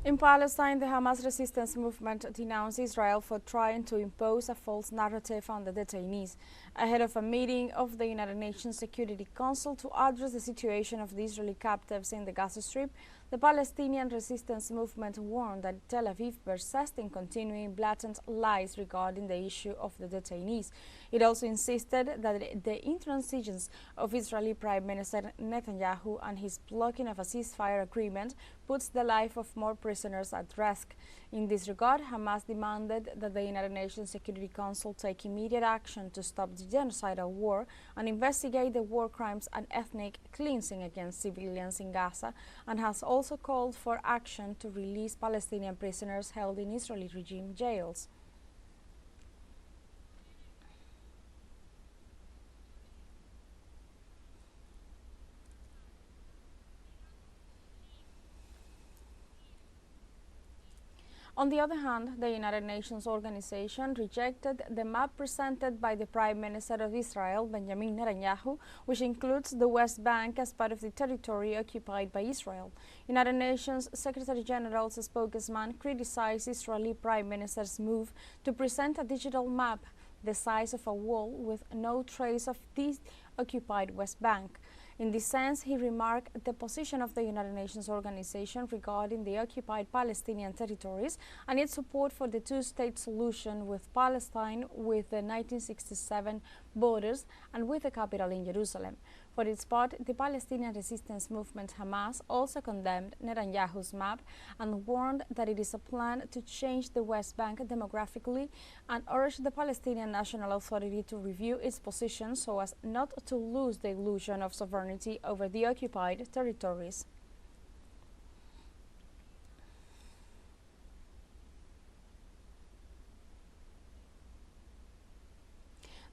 In Palestine, the Hamas resistance movement denounced Israel for trying to impose a false narrative on the detainees ahead of a meeting of the United Nations Security Council to address the situation of the Israeli captives in the Gaza Strip. The Palestinian resistance movement warned that Tel Aviv persists in continuing blatant lies regarding the issue of the detainees. It also insisted that the intransigence of Israeli Prime Minister Netanyahu and his blocking of a ceasefire agreement puts the life of more prisoners at risk. In this regard, Hamas demanded that the United Nations Security Council take immediate action to stop the genocidal war and investigate the war crimes and ethnic cleansing against civilians in Gaza, and has also called for action to release Palestinian prisoners held in Israeli regime jails. On the other hand, the United Nations organization rejected the map presented by the Prime Minister of Israel, Benjamin Netanyahu, which includes the West Bank as part of the territory occupied by Israel. United Nations Secretary General's spokesman criticized Israeli Prime Minister's move to present a digital map the size of a wall with no trace of the occupied West Bank. In this sense, he remarked the position of the United Nations organization regarding the occupied Palestinian territories and its support for the two-state solution with Palestine with the 1967 borders and with the capital in Jerusalem. For its part, the Palestinian resistance movement Hamas also condemned Netanyahu's map and warned that it is a plan to change the West Bank demographically and urged the Palestinian National Authority to review its position so as not to lose the illusion of sovereignty over the occupied territories.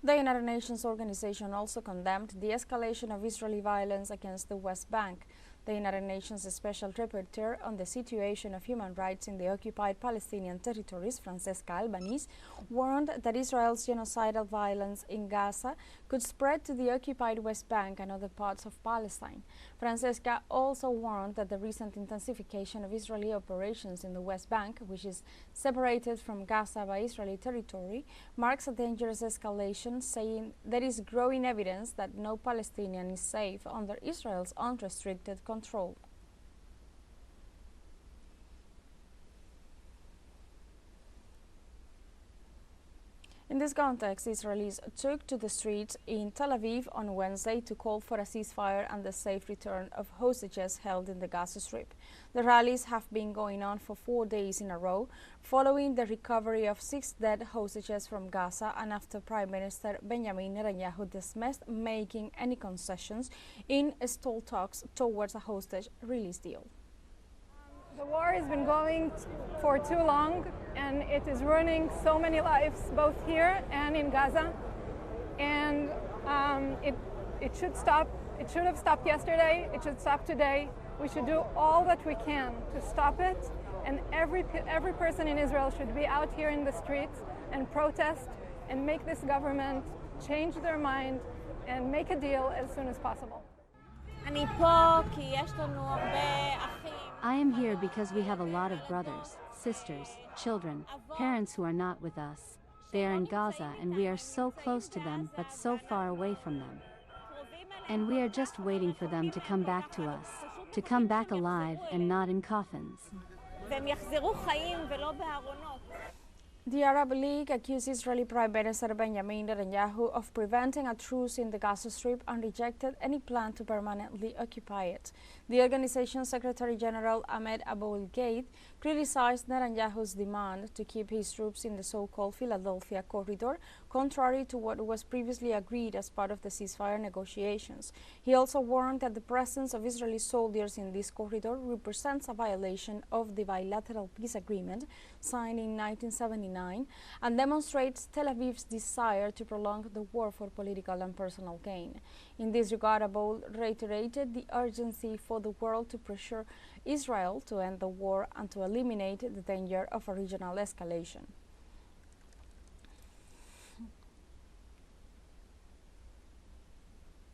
The United Nations organization also condemned the escalation of Israeli violence against the West Bank. The United Nations Special Rapporteur on the situation of human rights in the occupied Palestinian territories, Francesca Albanese, warned that Israel's genocidal violence in Gaza could spread to the occupied West Bank and other parts of Palestine. Francesca also warned that the recent intensification of Israeli operations in the West Bank, which is separated from Gaza by Israeli territory, marks a dangerous escalation, saying there is growing evidence that no Palestinian is safe under Israel's unrestricted control. In this context, Israelis took to the streets in Tel Aviv on Wednesday to call for a ceasefire and the safe return of hostages held in the Gaza Strip. The rallies have been going on for 4 days in a row, following the recovery of 6 dead hostages from Gaza and after Prime Minister Benjamin Netanyahu dismissed making any concessions in stalled talks towards a hostage release deal. The war has been going for too long, and it is ruining so many lives, both here and in Gaza. And it should stop. It should have stopped yesterday. It should stop today. We should do all that we can to stop it. And every person in Israel should be out here in the streets and protest and make this government change their mind and make a deal as soon as possible. I am here because we have a lot of brothers, sisters, children, parents who are not with us. They are in Gaza and we are so close to them but so far away from them. And we are just waiting for them to come back to us, to come back alive and not in coffins. The Arab League accused Israeli Prime Minister Benjamin Netanyahu of preventing a truce in the Gaza Strip and rejected any plan to permanently occupy it. The organization's Secretary General Ahmed Abu-el-Gheid criticized Netanyahu's demand to keep his troops in the so-called Philadelphia corridor, contrary to what was previously agreed as part of the ceasefire negotiations. He also warned that the presence of Israeli soldiers in this corridor represents a violation of the bilateral peace agreement signed in 1979 and demonstrates Tel Aviv's desire to prolong the war for political and personal gain. In this regard, Abu reiterated the urgency for the world to pressure Israel to end the war and to eliminate the danger of a regional escalation.